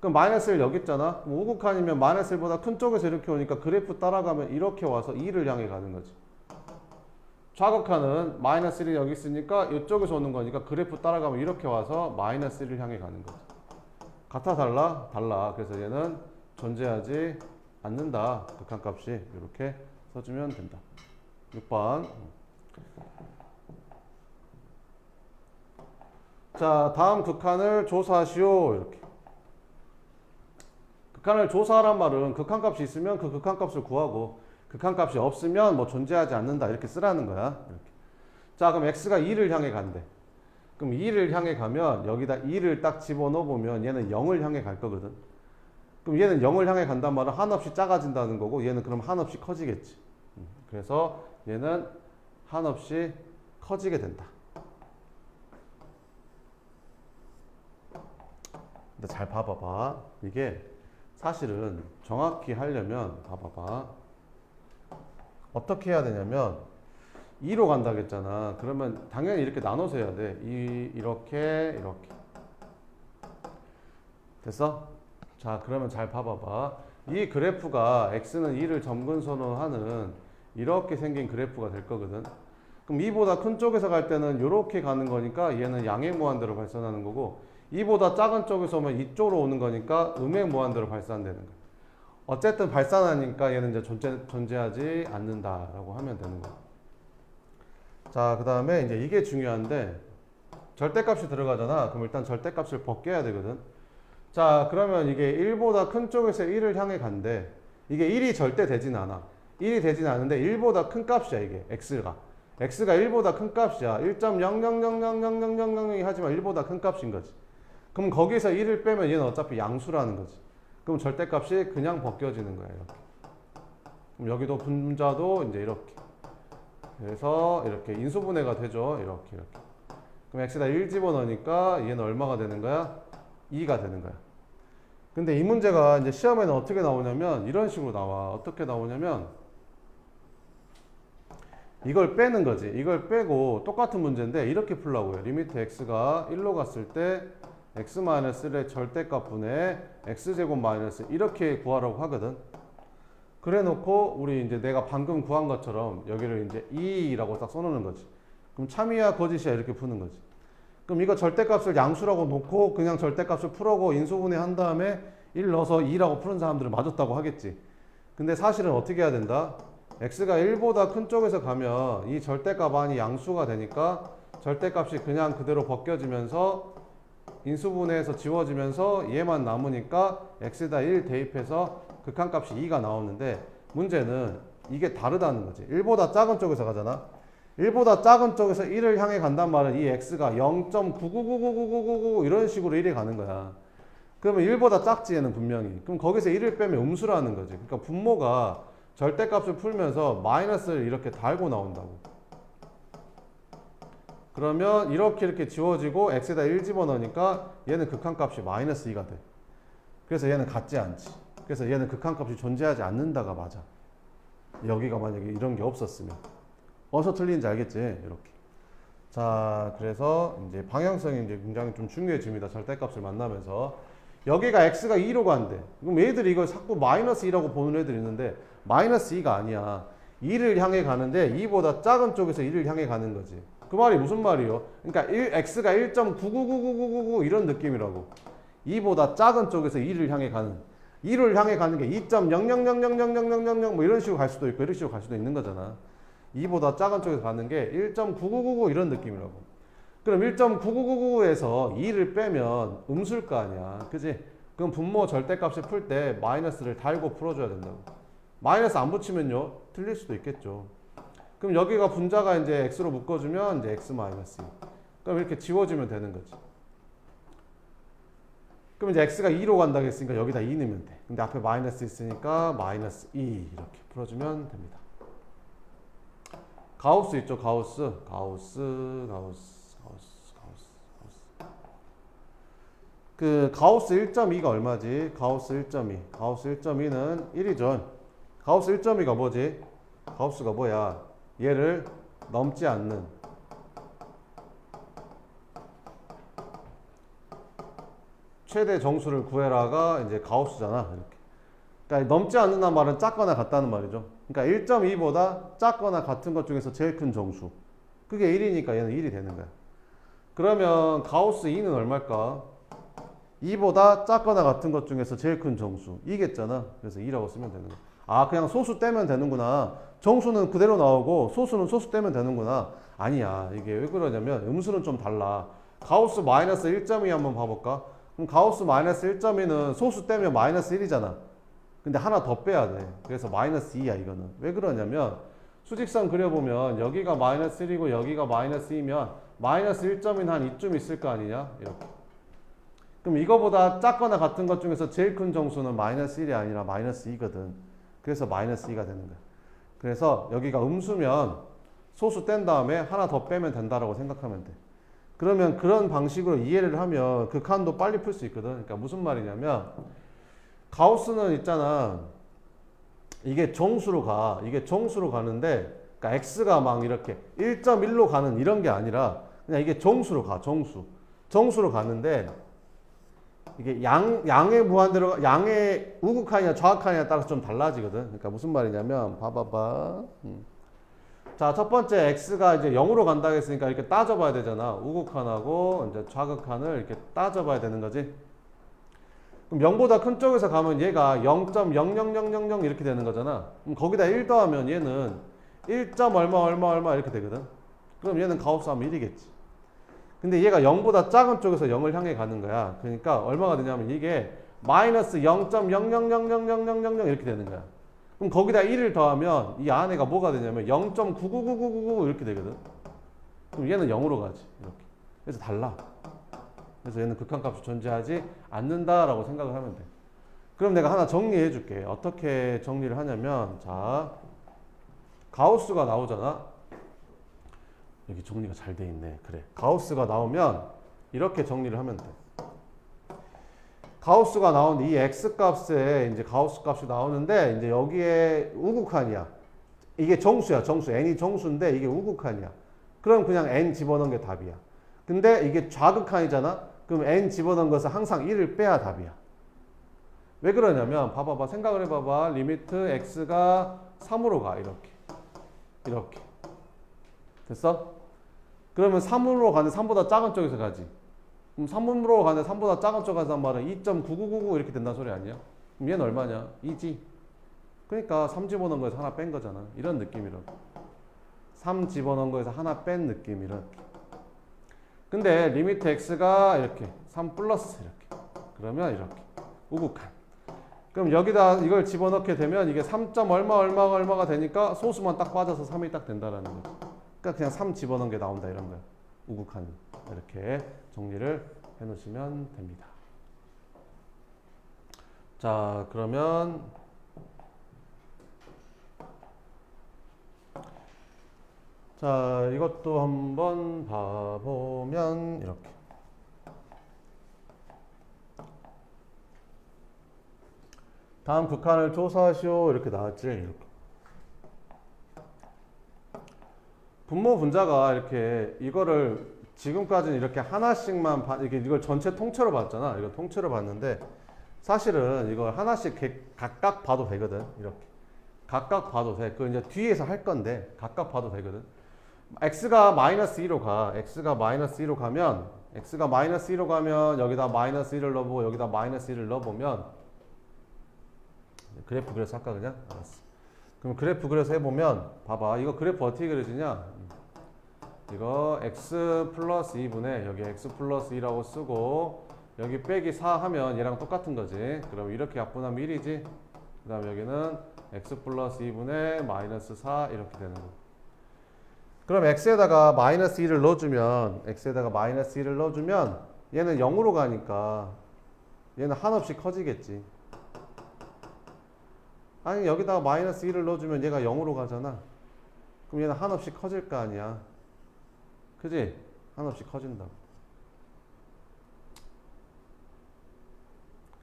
그럼 마이너스 1 여기 있잖아. 그럼 우극한이면 마이너스 1보다 큰 쪽에서 이렇게 오니까 그래프 따라가면 이렇게 와서 2를 향해 가는 거지. 좌극한은 마이너스 1이 여기 있으니까 이쪽에서 오는 거니까 그래프 따라가면 이렇게 와서 마이너스 1을 향해 가는 거지. 같아 달라? 달라. 그래서 얘는 존재하지 않는다. 극한값이 이렇게 써주면 된다. 6번. 자, 다음 극한을 조사하시오. 이렇게. 극한을 조사하란 말은 극한값이 있으면 그 극한값을 구하고 극한값이 없으면 뭐 존재하지 않는다 이렇게 쓰라는 거야. 이렇게. 자, 그럼 x가 2를 향해 간대. 그럼 2를 향해 가면 여기다 2를 딱 집어넣어 보면 얘는 0을 향해 갈 거거든. 그럼 얘는 0을 향해 간단 말은 한없이 작아진다는 거고 얘는 그럼 한없이 커지겠지. 그래서 얘는 한없이 커지게 된다. 근데 잘 봐봐봐. 이게 사실은 정확히 하려면 봐봐봐. 어떻게 해야 되냐면 2로 간다 했잖아. 그러면 당연히 이렇게 나눠서 해야 돼. 이렇게 이렇게. 됐어? 자, 그러면 잘 봐봐봐. 이 그래프가 x는 2를 점근선으로 하는 이렇게 생긴 그래프가 될 거거든. 그럼 2보다 큰 쪽에서 갈 때는 이렇게 가는 거니까 얘는 양의 무한대로 발산하는 거고 2보다 작은 쪽에서 오면 이쪽으로 오는 거니까 음의 무한대로 발산되는 거야. 어쨌든 발산하니까 얘는 이제 존재하지 않는다라고 하면 되는 거야. 자, 그 다음에 이제 이게 중요한데 절대값이 들어가잖아. 그럼 일단 절대값을 벗겨야 되거든. 자, 그러면 이게 1보다 큰 쪽에서 1을 향해 간대. 이게 1이 절대 되진 않아. 1이 되진 않은데 1보다 큰 값이야 이게 x가. x가 1보다 큰 값이야. 1.0000000000이 하지만 1보다 큰 값인 거지. 그럼 거기서 1을 빼면 얘는 어차피 양수라는 거지. 그럼 절대값이 그냥 벗겨지는 거야 이렇게. 그럼 여기도 분자도 이제 이렇게. 그래서 이렇게 인수분해가 되죠. 이렇게 이렇게. 그럼 x에다 1 집어넣으니까 얘는 얼마가 되는 거야? 2가 되는 거야. 근데 이 문제가 이제 시험에는 어떻게 나오냐면 이런 식으로 나와. 어떻게 나오냐면 이걸 빼는 거지. 이걸 빼고 똑같은 문제인데 이렇게 풀라고요. 리미트 x가 1로 갔을 때 x-1의 절대값 분의 x제곱 마이너스 이렇게 구하라고 하거든. 그래 놓고 우리 이제 내가 방금 구한 것처럼 여기를 이제 2라고 딱 써놓는 거지. 그럼 참이야 거짓이야 이렇게 푸는 거지. 그럼 이거 절대값을 양수라고 놓고 그냥 절대값을 풀어고 인수분해 한 다음에 1 넣어서 2라고 푸는 사람들은 맞았다고 하겠지. 근데 사실은 어떻게 해야 된다? x가 1보다 큰 쪽에서 가면 이 절대값 안이 양수가 되니까 절대값이 그냥 그대로 벗겨지면서 인수분해해서 지워지면서 얘만 남으니까 x에다 1 대입해서 극한값이 2가 나오는데 문제는 이게 다르다는 거지. 1보다 작은 쪽에서 가잖아. 1보다 작은 쪽에서 1을 향해 간단 말은 이 x가 0.9999999 이런 식으로 1이 가는 거야. 그러면 1보다 작지 얘는 분명히. 그럼 거기서 1을 빼면 음수라는 거지. 그러니까 분모가 절대값을 풀면서 마이너스를 이렇게 달고 나온다고. 그러면 이렇게 지워지고 x에다 1 집어넣으니까 얘는 극한값이 마이너스 2가 돼. 그래서 얘는 같지 않지. 그래서 얘는 극한값이 존재하지 않는다가 맞아. 여기가 만약에 이런 게 없었으면. 어디서 틀리는지 알겠지? 이렇게. 자, 그래서 이제 방향성이 이제 굉장히 좀 중요해집니다. 절대값을 만나면서. 여기가 x가 2로 간대. 그럼 얘들이 이걸 자꾸 마이너스 2라고 보는 애들이 있는데 마이너스 2가 아니야. 2를 향해 가는데 2보다 작은 쪽에서 2를 향해 가는 거지. 그 말이 무슨 말이요? 그러니까 x가 1.9999999 이런 느낌이라고. 2보다 작은 쪽에서 2를 향해 가는. 2를 향해 가는 게 2.0000000000 뭐 이런 식으로 갈 수도 있고 이런 식으로 갈 수도 있는 거잖아. 2보다 작은 쪽에서 가는 게 1.9999 이런 느낌이라고. 그럼 1.9999에서 2를 빼면 음수일 거 아니야. 그지? 그럼 분모 절대값을 풀 때 마이너스를 달고 풀어줘야 된다고. 마이너스 안 붙이면요. 틀릴 수도 있겠죠. 그럼 여기가 분자가 이제 x로 묶어주면 이제 x 마이너스 2. 그럼 이렇게 지워지면 되는 거지. 그럼 이제 x가 2로 간다고 했으니까 여기다 2 넣으면 돼. 근데 앞에 마이너스 있으니까 마이너스 2 이렇게 풀어주면 됩니다. 가우스 있죠, 가우스. 그 가우스 1.2가 얼마지? 가우스 1.2. 가우스 1.2는 1이죠. 가우스 1.2가 뭐지? 가우스가 뭐야? 얘를 넘지 않는 최대 정수를 구해라가 이제 가우스잖아. 이렇게. 그러니까 넘지 않는다는 말은 작거나 같다는 말이죠. 그러니까 1.2보다 작거나 같은 것 중에서 제일 큰 정수. 그게 1이니까 얘는 1이 되는 거야. 그러면 가우스 2는 얼마일까? 2보다 작거나 같은 것 중에서 제일 큰 정수. 2겠잖아. 그래서 2라고 쓰면 되는 거야. 아, 그냥 소수 떼면 되는구나. 정수는 그대로 나오고 소수는 소수 떼면 되는구나. 아니야. 이게 왜 그러냐면 음수는 좀 달라. 가우스 마이너스 1.2 한번 봐볼까? 그럼 가우스 마이너스 1.2는 소수 떼면 마이너스 1이잖아. 근데 하나 더 빼야 돼. 그래서 마이너스 2야 이거는. 왜 그러냐면 수직선 그려보면 여기가 마이너스 1이고 여기가 마이너스 2면 마이너스 1.2는 한 이쯤 있을 거 아니냐? 이렇게. 그럼 이거보다 작거나 같은 것 중에서 제일 큰 정수는 마이너스 1이 아니라 마이너스 2거든. 그래서 마이너스 2가 되는 거야. 그래서 여기가 음수면 소수 뗀 다음에 하나 더 빼면 된다라고 생각하면 돼. 그러면 그런 방식으로 이해를 하면 극한도 빨리 풀 수 있거든. 그러니까 무슨 말이냐면 가우스는 있잖아. 이게 정수로 가. 이게 정수로 가는데 그러니까 x가 막 이렇게 1.1로 가는 이런 게 아니라 그냥 이게 정수로 가. 정수. 정수로 가는데 이게 양의 무한대로 양의 우극한이냐 좌극한이냐에 따라서 좀 달라지거든. 그러니까 무슨 말이냐면 봐봐봐. 자, 첫 번째 x가 이제 0으로 간다고 했으니까 이렇게 따져봐야 되잖아. 우극한하고 이제 좌극한을 이렇게 따져봐야 되는 거지. 그럼 0보다 큰 쪽에서 가면 얘가 0.00000 이렇게 되는 거잖아. 그럼 거기다 1 더하면 얘는 1. 얼마 이렇게 되거든. 그럼 얘는 가우스 하면 1이겠지. 근데 얘가 0보다 작은 쪽에서 0을 향해 가는 거야. 그러니까 얼마가 되냐면 이게 마이너스 0.0000000 이렇게 되는 거야. 그럼 거기다 1을 더하면 이 안에가 뭐가 되냐면 0.99999 이렇게 되거든. 그럼 얘는 0으로 가지. 이렇게. 그래서 달라. 그래서 얘는 극한값이 존재하지 않는다라고 생각을 하면 돼. 그럼 내가 하나 정리해 줄게. 어떻게 정리를 하냐면 자, 가우스가 나오잖아. 여기 정리가 잘 돼 있네. 그래. 가우스가 나오면 이렇게 정리를 하면 돼. 가우스가 나오는데 이 x 값에 이제 가우스 값이 나오는데 이제 여기에 우극한이야. 이게 정수야. 정수. n이 정수인데 이게 우극한이야. 그럼 그냥 n 집어넣은 게 답이야. 근데 이게 좌극한이잖아. 그럼 n 집어넣은 것은 항상 1을 빼야 답이야. 왜 그러냐면 봐봐봐. 생각을 해봐봐. 리미트 x가 3으로 가. 이렇게. 이렇게. 됐어? 그러면 3으로 가는 3보다 작은 쪽에서 가지. 그럼 3으로 가는 3보다 작은 쪽에서 한 말은 2.9999 이렇게 된다는 소리 아니야? 그럼 얘는 얼마냐? 2지. 그러니까 3 집어넣은 거에서 하나 뺀 거잖아. 이런 느낌이라고. 3 집어넣은 거에서 하나 뺀 느낌. 이렇게. 근데 리미트 x가 이렇게 3 플러스 이렇게. 그러면 이렇게. 우극한. 그럼 여기다 이걸 집어넣게 되면 이게 3. 얼마가 되니까 소수만 딱 빠져서 3이 딱 된다라는 거지. 그러니까 그냥 3 집어넣은 게 나온다 이런 거야. 우극한. 이렇게 정리를 해 놓으시면 됩니다. 자, 그러면 자, 이것도 한번 봐보면 이렇게. 다음 극한을 조사하시오 이렇게 나왔지. 이렇게. 분모 분자가 이렇게 이거를 지금까지는 이렇게 하나씩만 이렇게 이걸 전체 통째로 봤잖아. 이거 통째로 봤는데 사실은 이걸 하나씩 각각 봐도 되거든. 이렇게 각각 봐도 돼. 그 이제 뒤에서 할 건데 각각 봐도 되거든. x가 마이너스 2로 가. x가 마이너스 2로 가면 여기다 마이너스 1을 넣어보고 여기다 마이너스 1을 넣어보면 그래프 그려서 할까 그냥? 알았어. 그럼 그래프 그려서 해보면 봐봐. 이거 그래프 어떻게 그려지냐? 이거 x 플러스 2분의 여기 x 플러스 2라고 쓰고 여기 빼기 4 하면 얘랑 똑같은 거지. 그럼 이렇게 약분하면 1이지. 그 다음에 여기는 x 플러스 2분의 마이너스 4 이렇게 되는 거. 그럼 x에다가 마이너스 1을 넣어주면 얘는 0으로 가니까 얘는 한없이 커지겠지. 아니 여기다가 마이너스 1을 넣어주면 얘가 0으로 가잖아. 그럼 얘는 한없이 커질 거 아니야. 그지? 한없이 커진다.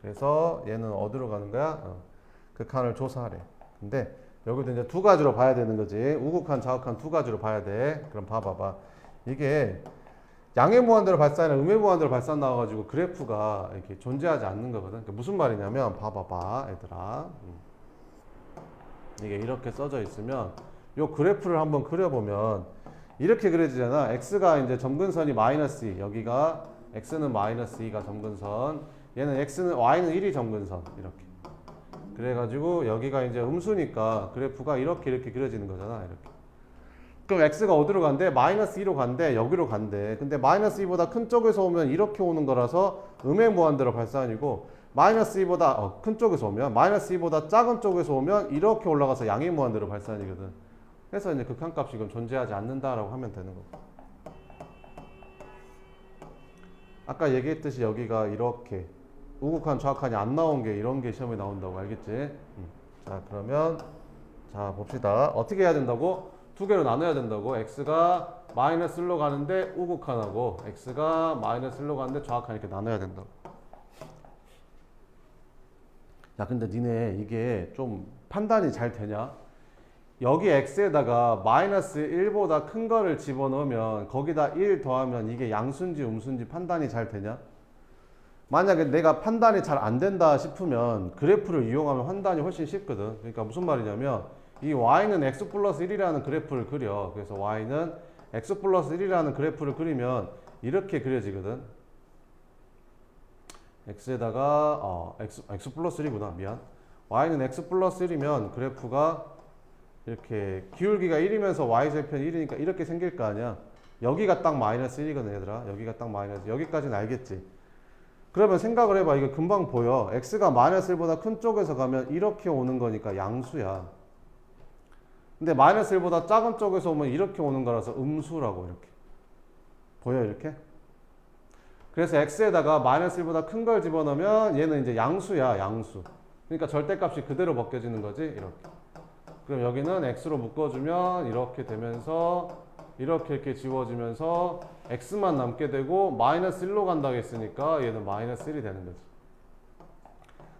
그래서 얘는 어디로 가는 거야? 극한을 조사하래. 근데 여기도 이제 두 가지로 봐야 되는 거지. 우극한, 좌극한 두 가지로 봐야 돼. 그럼 봐봐. 이게 양의 무한대로 발산이나 음의 무한대로 발산 나와가지고 그래프가 이렇게 존재하지 않는 거거든. 그러니까 무슨 말이냐면 봐봐, 얘들아. 이게 이렇게 써져 있으면 요 그래프를 한번 그려보면 이렇게 그려지잖아. x가 이제 점근선이 마이너스 2, 여기가 x는 마이너스 2가 점근선, 얘는 y는 1이 점근선 이렇게. 그래가지고 여기가 이제 음수니까 그래프가 이렇게 그려지는 거잖아. 이렇게. 그럼 x가 어디로 간대? 마이너스 2로 간대. 여기로 간대. 근데 마이너스 2보다 큰 쪽에서 오면 이렇게 오는 거라서 음의 무한대로 발산이고 마이너스 2보다 큰 쪽에서 오면 마이너스 2보다 작은 쪽에서 오면 이렇게 올라가서 양의 무한대로 발산이거든. 그래서 이제 극한값이 이건 존재하지 않는다라고 하면 되는 거고. 아까 얘기했듯이 여기가 이렇게 우극한 좌극한이 안 나온 게 이런 게 시험에 나온다고 알겠지? 자 그러면 자 봅시다. 어떻게 해야 된다고? 두 개로 나눠야 된다고. x가 마이너스 1로 가는데 우극한하고 x가 마이너스 1로 가는데 좌극한 이렇게 나눠야 된다고. 야 근데 니네 이게 좀 판단이 잘 되냐? 여기 x에다가 마이너스 1보다 큰 거를 집어넣으면 거기다 1 더하면 이게 양수인지 음수인지 판단이 잘 되냐? 만약에 내가 판단이 잘 안 된다 싶으면 그래프를 이용하면 판단이 훨씬 쉽거든. 그러니까 무슨 말이냐면 이 y는 x 플러스 1이라는 그래프를 그려. 그래서 y는 x 플러스 1이라는 그래프를 그리면 이렇게 그려지거든. x에다가 x 플러스 1이구나. 미안. y는 x 플러스 1이면 그래프가 이렇게 기울기가 1이면서 y절편이 1이니까 이렇게 생길 거 아니야. 여기가 딱 마이너스 1이거든 얘들아. 여기가 딱 마이너스. 여기까지는 알겠지. 그러면 생각을 해봐. 이거 금방 보여. x가 마이너스 1보다 큰 쪽에서 가면 이렇게 오는 거니까 양수야. 근데 마이너스 1보다 작은 쪽에서 오면 이렇게 오는 거라서 음수라고. 이렇게 보여 이렇게? 그래서 x에다가 마이너스 1보다 큰 걸 집어넣으면 얘는 이제 양수야. 양수. 그러니까 절대값이 그대로 벗겨지는 거지. 이렇게. 그럼 여기는 x로 묶어주면 이렇게 되면서 이렇게 지워지면서 x만 남게 되고 마이너스 1로 간다고 했으니까 얘는 마이너스 1이 되는 거지.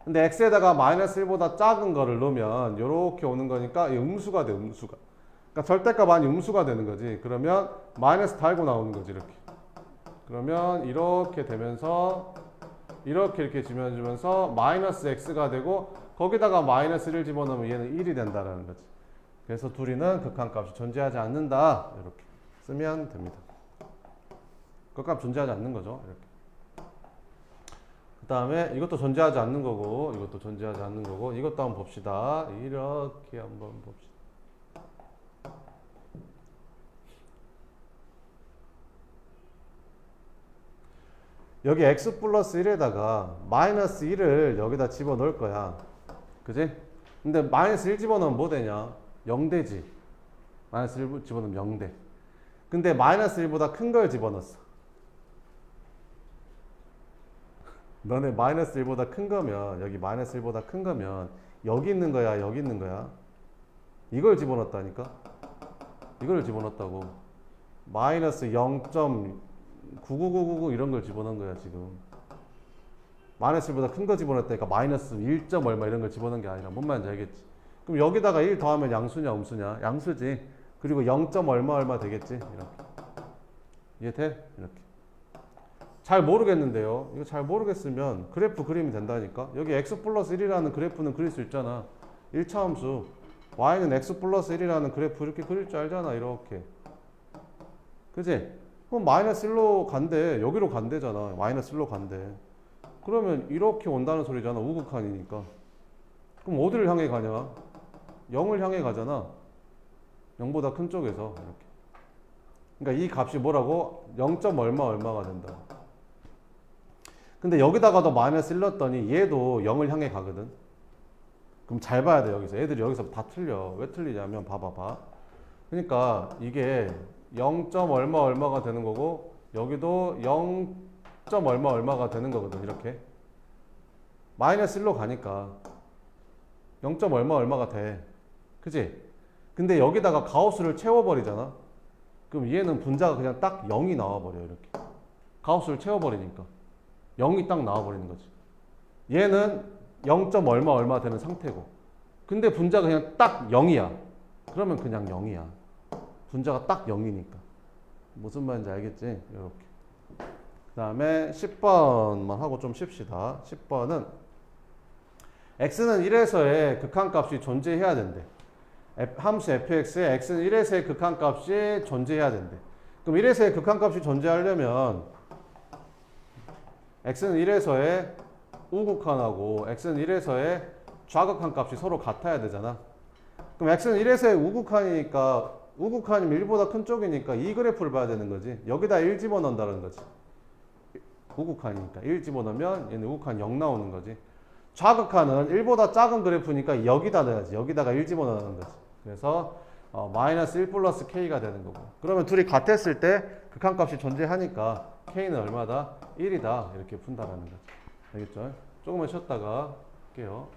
근데 x에다가 마이너스 1보다 작은 거를 넣으면 이렇게 오는 거니까 이 음수가 돼. 음수가. 그러니까 절대값 아닌 음수가 되는 거지. 그러면 마이너스 달고 나오는 거지. 이렇게. 그러면 이렇게 되면서 이렇게 지면서 마이너스 x가 되고 거기다가 마이너스 1을 집어넣으면 얘는 1이 된다라는 거지. 그래서 둘이는 극한값이 존재하지 않는다. 이렇게 쓰면 됩니다. 극한값 존재하지 않는 거죠. 이렇게. 그 다음에 이것도 존재하지 않는 거고 이것도 존재하지 않는 거고 이것도 한번 봅시다. 이렇게 한번 봅시다. 여기 x 플러스 1에다가 마이너스 1을 여기다 집어넣을 거야. 그지? 근데 마이너스 1 집어넣으면 뭐 되냐? 0 되지. 마이너스 1 집어넣으면 0 돼. 근데 마이너스 1보다 큰 걸 집어넣었어. 너네 마이너스 1보다 큰 거면 여기 마이너스 1보다 큰 거면 여기 있는 거야? 여기 있는 거야? 이걸 집어넣었다니까? 이걸 집어넣었다고. 마이너스 0.99999 이런 걸 집어넣은 거야 지금. 마이너스 1보다 큰 거 집어넣었다니까 마이너스 1. 얼마 이런 걸 집어넣은 게 아니라 뭔 말인지 알겠지? 그럼 여기다가 1 더하면 양수냐 음수냐? 양수지. 그리고 0. 얼마 되겠지? 이렇게. 이해돼? 이렇게. 잘 모르겠는데요. 이거 잘 모르겠으면 그래프 그리면 된다니까. 여기 x 플러스 1이라는 그래프는 그릴 수 있잖아. 1차 함수. y는 x 플러스 1이라는 그래프 이렇게 그릴 줄 알잖아. 이렇게. 그지? 그럼 마이너스 1로 간대. 여기로 간대잖아. 마이너스 1로 간대. 그러면 이렇게 온다는 소리잖아. 우극한이니까. 그럼 어디를 향해 가냐? 0을 향해 가잖아. 0보다 큰 쪽에서. 이렇게. 그러니까 이 값이 뭐라고? 0. 얼마가 된다. 근데 여기다가도 마이너스 1 넣었더니 얘도 0을 향해 가거든. 그럼 잘 봐야 돼. 여기서 애들이 여기서 다 틀려. 왜 틀리냐면 봐봐. 그러니까 이게 0. 얼마가 되는 거고 여기도 0. 얼마가 되는 거거든. 이렇게 마이너스 1로 가니까 0. 얼마가 돼. 그지? 근데 여기다가 가우스를 채워버리잖아. 그럼 얘는 분자가 그냥 딱 0이 나와버려. 이렇게 가우스를 채워버리니까 0이 딱 나와버리는 거지. 얘는 0. 얼마 되는 상태고 근데 분자가 그냥 딱 0이야. 그러면 그냥 0이야. 분자가 딱 0이니까. 무슨 말인지 알겠지? 이렇게. 그 다음에 10번만 하고 좀 쉽시다. 10번은 x는 1에서의 극한값이 존재해야 된대. 함수 fx에 x는 1에서의 극한값이 존재해야 된대. 그럼 1에서의 극한값이 존재하려면 x는 1에서의 우극한하고 x는 1에서의 좌극한값이 서로 같아야 되잖아. 그럼 x는 1에서의 우극한이니까 우극한이면 1보다 큰 쪽이니까 이 그래프를 봐야 되는 거지. 여기다 1 집어넣는다는 거지. 우극한이니까 1 집어넣으면 얘는 우극한 0 나오는 거지. 좌극한은 1보다 작은 그래프니까 여기다 넣어야지. 여기다가 1 집어넣는 거지. 그래서 마이너스 1 플러스 k가 되는 거고. 그러면 둘이 같았을 때 극한값이 존재하니까 k는 얼마다? 1이다. 이렇게 푼다라는 거지. 알겠죠? 조금만 쉬었다가 할게요.